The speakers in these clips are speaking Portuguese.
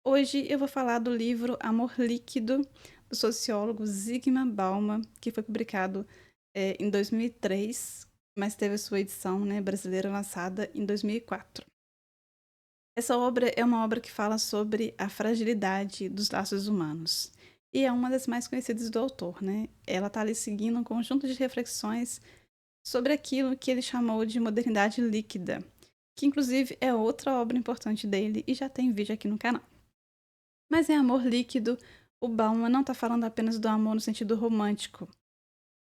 Hoje eu vou falar do livro Amor Líquido, do sociólogo Zygmunt Bauman, que foi publicado, em 2003, mas teve a sua edição, né, brasileira lançada em 2004. Essa obra é uma obra que fala sobre a fragilidade dos laços humanos, e é uma das mais conhecidas do autor, né. Ela está ali seguindo um conjunto de reflexões sobre aquilo que ele chamou de modernidade líquida, que inclusive é outra obra importante dele e já tem vídeo aqui no canal. Mas em Amor Líquido, o Bauman não está falando apenas do amor no sentido romântico.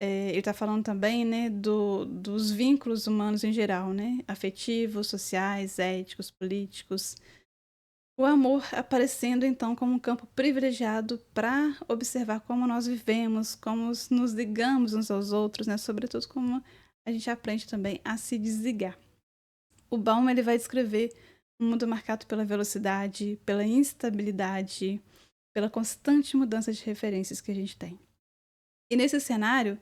Ele está falando também, né, dos vínculos humanos em geral, né, afetivos, sociais, éticos, políticos. O amor aparecendo então como um campo privilegiado para observar como nós vivemos, como nos ligamos uns aos outros, né, sobretudo como a gente aprende também a se desligar. O Bauman ele vai descrever um mundo marcado pela velocidade, pela instabilidade, pela constante mudança de referências que a gente tem. E nesse cenário,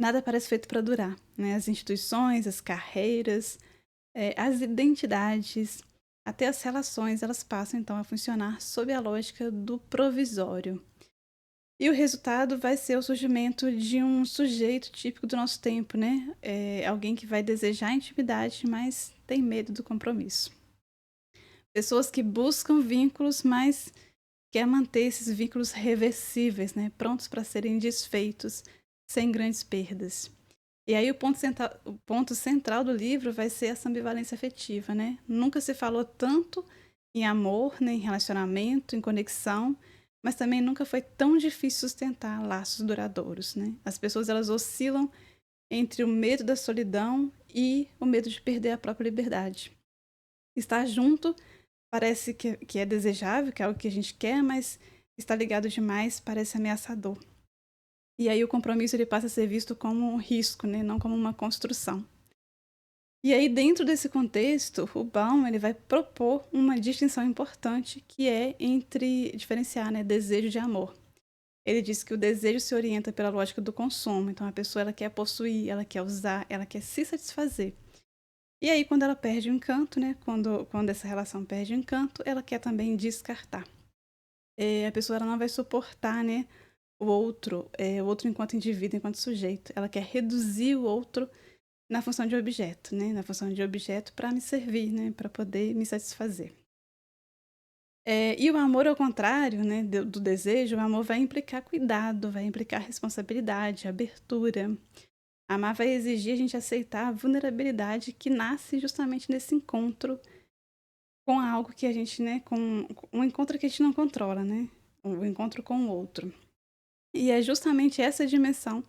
nada parece feito para durar, né? As instituições, as carreiras, as identidades, até as relações, elas passam então a funcionar sob a lógica do provisório. E o resultado vai ser o surgimento de um sujeito típico do nosso tempo, né? Alguém que vai desejar intimidade, mas tem medo do compromisso. Pessoas que buscam vínculos, mas quer manter esses vínculos reversíveis, né, prontos para serem desfeitos, sem grandes perdas. E aí o ponto central do livro vai ser essa ambivalência afetiva, né? Nunca se falou tanto em amor, né, em relacionamento, em conexão, mas também nunca foi tão difícil sustentar laços duradouros, né? As pessoas elas oscilam entre o medo da solidão e o medo de perder a própria liberdade. Estar junto parece que é desejável, que é algo que a gente quer, mas estar ligado demais parece ameaçador. E aí o compromisso ele passa a ser visto como um risco, né, não como uma construção. E aí dentro desse contexto, o Baum ele vai propor uma distinção importante que é entre diferenciar, né, desejo de amor. Ele diz que o desejo se orienta pela lógica do consumo, então a pessoa ela quer possuir, ela quer usar, ela quer se satisfazer. E aí quando ela perde o encanto, né, quando essa relação perde o encanto, ela quer também descartar. A pessoa ela não vai suportar, né, o outro enquanto indivíduo, enquanto sujeito. Ela quer reduzir o outro na função de objeto, né, na função de objeto para me servir, né, para poder me satisfazer. E o amor ao contrário, né, do desejo, o amor vai implicar cuidado, vai implicar responsabilidade, abertura. Amar vai exigir a gente aceitar a vulnerabilidade que nasce justamente nesse encontro com algo que a gente, né, com um encontro que a gente não controla, né, o encontro com o outro. E é justamente essa dimensão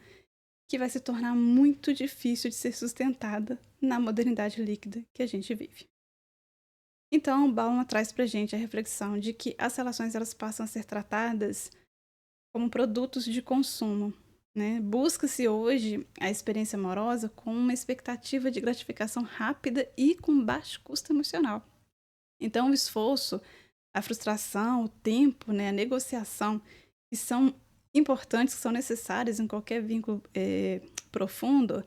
que vai se tornar muito difícil de ser sustentada na modernidade líquida que a gente vive. Então, Bauman traz pra gente a reflexão de que as relações elas passam a ser tratadas como produtos de consumo, né? Busca-se hoje a experiência amorosa com uma expectativa de gratificação rápida e com baixo custo emocional. Então, o esforço, a frustração, o tempo, né, a negociação, que são importantes, que são necessárias em qualquer vínculo profundo,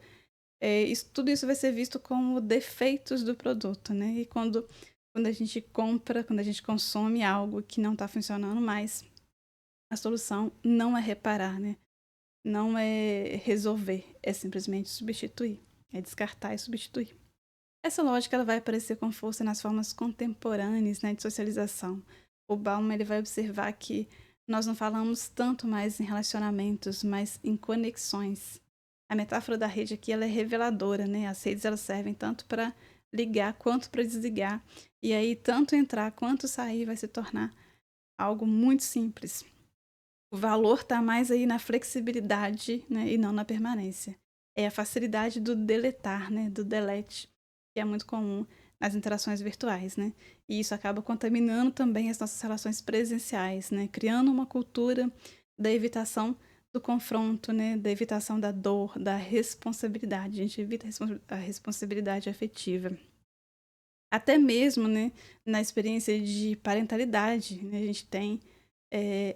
tudo isso vai ser visto como defeitos do produto, né? E quando a gente compra, quando a gente consome algo que não está funcionando mais, a solução não é reparar, né? Não é resolver, é simplesmente substituir, é descartar e substituir. Essa lógica ela vai aparecer com força nas formas contemporâneas, né, de socialização. O Bauman ele vai observar que nós não falamos tanto mais em relacionamentos, mas em conexões. A metáfora da rede aqui ela é reveladora, né? As redes elas servem tanto para ligar quanto para desligar. E aí tanto entrar quanto sair vai se tornar algo muito simples. O valor está mais aí na flexibilidade, né, e não na permanência. É a facilidade do deletar, né, do delete, que é muito comum nas interações virtuais, né? E isso acaba contaminando também as nossas relações presenciais, né? Criando uma cultura da evitação do confronto, né? Da evitação da dor, da responsabilidade. A gente evita a responsabilidade afetiva. Até mesmo, né, na experiência de parentalidade, né, a gente tem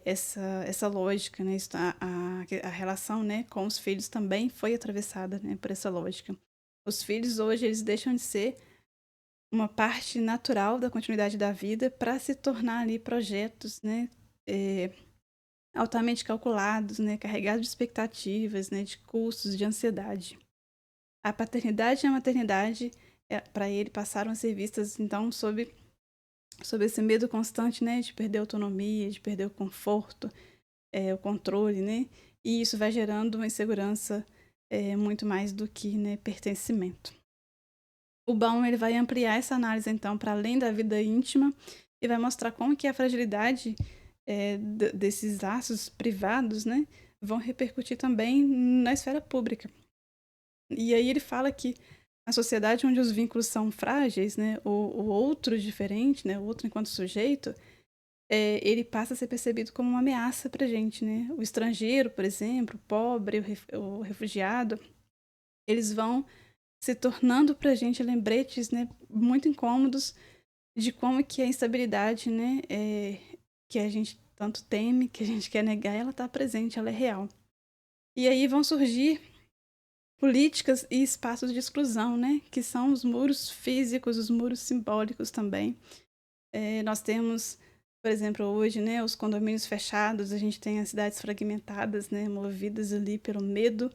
essa lógica, né, a relação, né, com os filhos também foi atravessada, né, por essa lógica. Os filhos hoje eles deixam de ser uma parte natural da continuidade da vida para se tornar ali projetos, né, eh, altamente calculados, né, carregados de expectativas, né, de custos, de ansiedade. A paternidade e a maternidade, para ele, passaram a ser vistas, então, sob esse medo constante, né, de perder a autonomia, de perder o conforto, o controle, né, e isso vai gerando uma insegurança, muito mais do que, né, pertencimento. O Baum, ele vai ampliar essa análise, então, para além da vida íntima e vai mostrar como que a fragilidade, desses laços privados, né, vão repercutir também na esfera pública. E aí ele fala que na sociedade onde os vínculos são frágeis, né, o outro diferente, né, o outro enquanto sujeito, ele passa a ser percebido como uma ameaça para gente, né. O estrangeiro, por exemplo, o pobre, o refugiado, eles vão se tornando pra gente lembretes, né, muito incômodos de como que a instabilidade, né, que a gente tanto teme, que a gente quer negar, ela está presente, ela é real. E aí vão surgir políticas e espaços de exclusão, né, que são os muros físicos, os muros simbólicos também. Nós temos, por exemplo, hoje, né, os condomínios fechados, a gente tem as cidades fragmentadas, né, movidas ali pelo medo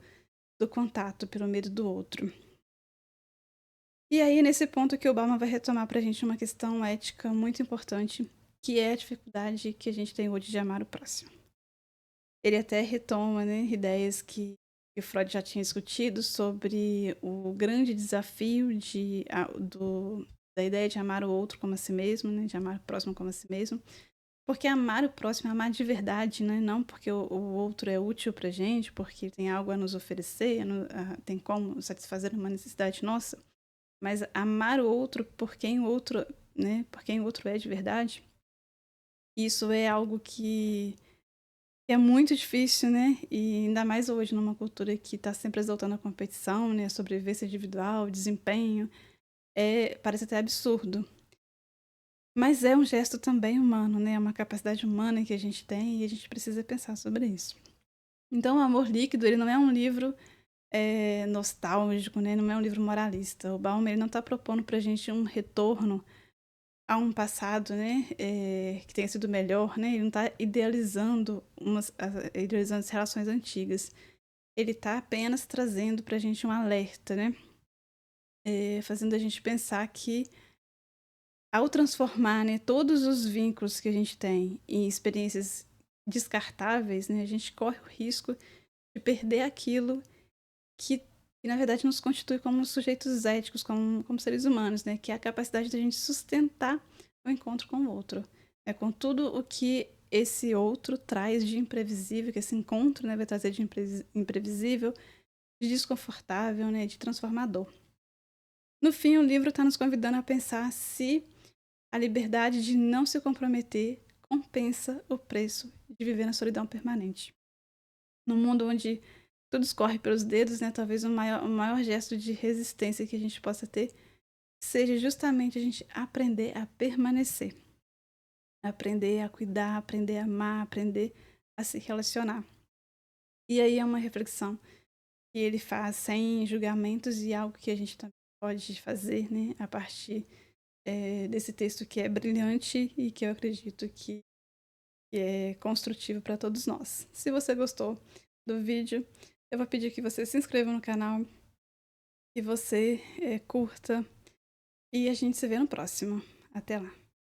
do contato, pelo medo do outro. E aí, nesse ponto que o Obama vai retomar pra gente uma questão ética muito importante, que é a dificuldade que a gente tem hoje de amar o próximo. Ele até retoma, né, ideias que Freud já tinha discutido sobre o grande desafio da ideia de amar o outro como a si mesmo, né, de amar o próximo como a si mesmo. Porque amar o próximo é amar de verdade, né? Não porque o outro é útil pra gente, porque tem algo a nos oferecer, tem como satisfazer uma necessidade nossa. Mas amar o outro por quem o outro, né, por quem o outro é de verdade, isso é algo que é muito difícil, né, e ainda mais hoje numa cultura que está sempre exaltando a competição, né, a sobrevivência individual, o desempenho, parece até absurdo. Mas é um gesto também humano, né, é uma capacidade humana que a gente tem e a gente precisa pensar sobre isso. Então, O Amor Líquido, ele não é um livro nostálgico, né, não é um livro moralista. O Baum, ele não está propondo pra gente um retorno a um passado, né, que tenha sido melhor, né, ele não está idealizando as relações antigas. Ele está apenas trazendo pra gente um alerta, né, fazendo a gente pensar que ao transformar, né, todos os vínculos que a gente tem em experiências descartáveis, né, a gente corre o risco de perder aquilo que na verdade nos constitui como sujeitos éticos, como seres humanos, né, que é a capacidade da gente sustentar o encontro com o outro, com tudo o que esse outro traz de imprevisível, que esse encontro, né, vai trazer de imprevisível, de desconfortável, né, de transformador. No fim, o livro está nos convidando a pensar se a liberdade de não se comprometer compensa o preço de viver na solidão permanente. Num mundo onde tudo escorre pelos dedos, né, talvez o maior gesto de resistência que a gente possa ter seja justamente a gente aprender a permanecer, aprender a cuidar, aprender a amar, aprender a se relacionar. E aí é uma reflexão que ele faz sem julgamentos e algo que a gente também pode fazer, né, a partir desse texto que é brilhante e que eu acredito que é construtivo para todos nós. Se você gostou do vídeo, eu vou pedir que você se inscreva no canal, que você curta e a gente se vê no próximo. Até lá!